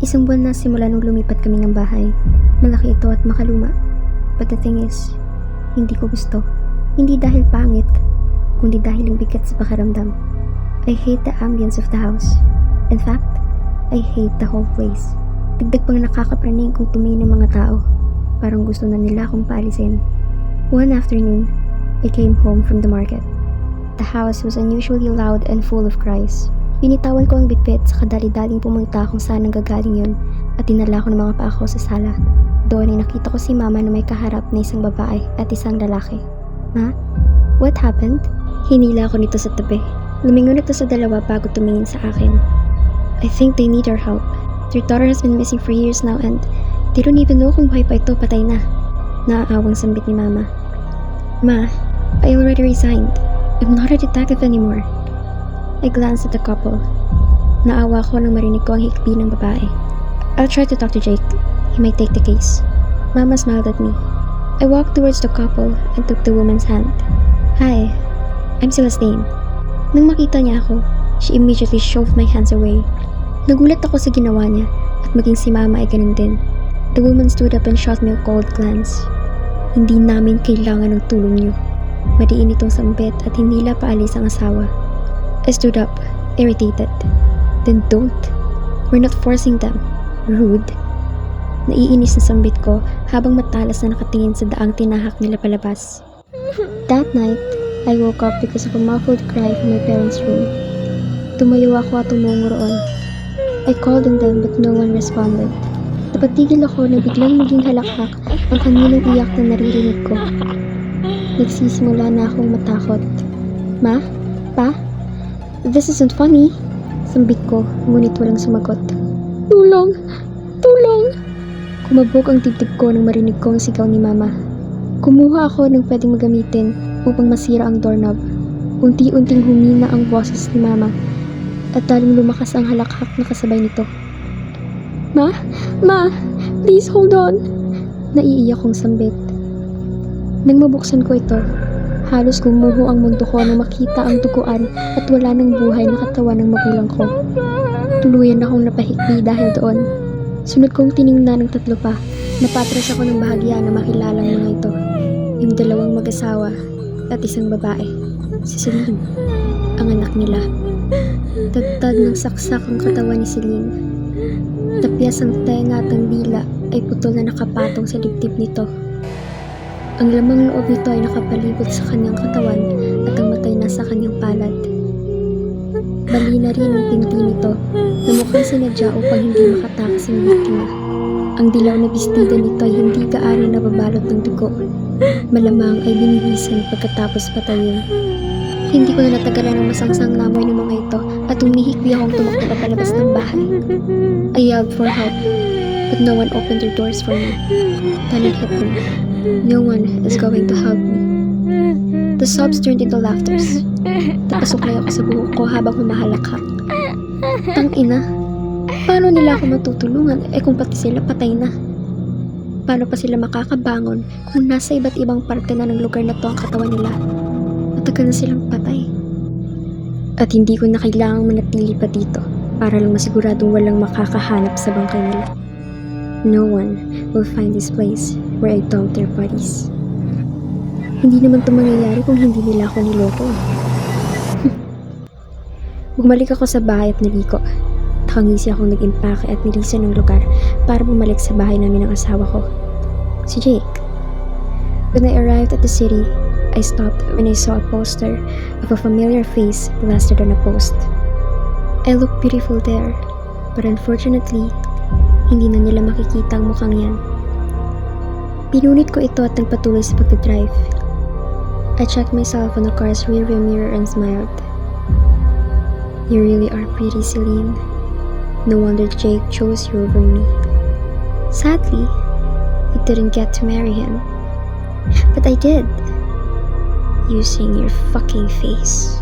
Isang buwan na simula nung lumipat kami ng bahay. Malaki ito at makaluma. But the thing is, hindi ko gusto. Hindi dahil pangit, kundi dahil ang bigat sa pakiramdam. I hate the ambience of the house. In fact, I hate the whole place. Dagdag pang nakakapraning kung tumingin ng mga tao. Parang gusto na nila akong paalisin. One afternoon, I came home from the market. The house was unusually loud and full of cries. Binitawan ko ang bitbit sa kadali-daling pumunta kung saan nanggagaling yun at dinala ko ng mga paa ko sa sala. Doon ay nakita ko si mama na may kaharap na isang babae at isang lalaki. Ma? What happened? Hinila ko nito sa tabi. Lumingon ito sa dalawa bago tumingin sa akin. I think they need our help. Their daughter has been missing for years now and they don't even know kung buhay pa ito, patay na. Naaawang sambit ni mama. Ma, I already resigned. I'm not a detective anymore. I glanced at the couple. Naawa ko nang marinig ko ang hikbi ng babae. I'll try to talk to Jake. He might take the case. Mama smiled at me. I walked towards the couple and took the woman's hand. Hi, I'm Celestine. Nang makita niya ako, she immediately shoved my hands away. Nagulat ako sa ginawa niya at maging si mama ay ganun din. The woman stood up and shot me a cold glance. Hindi namin kailangan ng tulong niyo. Madiin itong sambit at hinila paalis ang asawa. I stood up, irritated. Then don't. We're not forcing them. Rude. Naiinis na sambit ko habang matalas na nakatingin sa daang tinahak nila palabas. That night, I woke up because of a muffled cry from my parents' room. Tumayo ako at tumungo roon. I called on them but no one responded. Napatigil ako na biglang naging halakhak ang kanilang iyak na naririnig ko. Nagsisimula na akong matakot. Ma? Pa? This isn't funny. Sambit ko, ngunit walang sumagot. Tulong! Tulong! Kumabog ang dibdib ko nang marinig ko ang sigaw ni mama. Kumuha ako ng pwedeng magamitin upang masira ang doorknob. Unti-unting humina ang boses ni mama at lalong lumakas ang halakhak na kasabay nito. Ma! Ma! Please hold on! Naiiyak kong sambit. Nang mabuksan ko ito, halos gumuho ang mundo ko nang makita ang duguan at wala ng buhay na katawan ng magulang ko. Tuluyan akong napahikbi dahil doon. Sunod kong tiningnan ng tatlo pa. Napatras ako ng bahagya na makilala ang mga ito. Yung dalawang mag-asawa at isang babae. Si Celine, ang anak nila. Tagtad ng saksak ang katawan ni Celine. Tapyas ang tenga at ang dila ay putol na nakapatong sa dibdib nito. Ang lamang loob nito ay nakapalibot sa kanyang katawan at ang matay nasa kanyang palad. Bali na rin ang pinti nito na mukhang sinadya upang hindi makatakas ang biktima. Ang dilaw na bestida nito ay hindi gaano nababalot ng dugo. Malamang ay binihisan pagkatapos patayin. Hindi ko na natagalan ang masangsang lamoy ng mga ito at umihikbi akong tumakbo na palabas ng bahay. I yelled for help, but no one opened their doors for me. Then it hit me. No one is going to help me. The sobs turned into laughters. Napasuklay ako sa buhok ko habang humahalakhak. Tangina, paano nila ako matutulungan kung pati sila patay na? Paano pa sila makakabangon kung nasa iba't ibang parte na ng lugar na to ang katawan nila? Matagal na silang patay. At hindi ko na kailangang manatili pa dito para lang masiguradong walang makakahanap sa bangkay nila. No one will find this place where I dumped their bodies. Hindi naman ito mangyayari kung hindi nila ako niloko. Bumalik ako sa bahay at naliko. Nakangisi akong nag-impake at nilisan ng lugar para bumalik sa bahay namin ng asawa ko, si Jake. When I arrived at the city, I stopped when I saw a poster of a familiar face plastered on a post. I looked beautiful there, but unfortunately, hindi na nila makikita ang mukhang yan. Pinunit ko ito at nagpatuloy sa pagdadrive. I checked myself on the car's rearview mirror and smiled. You really are pretty, Celine. No wonder Jake chose you over me. Sadly, I didn't get to marry him. But I did. Using your fucking face.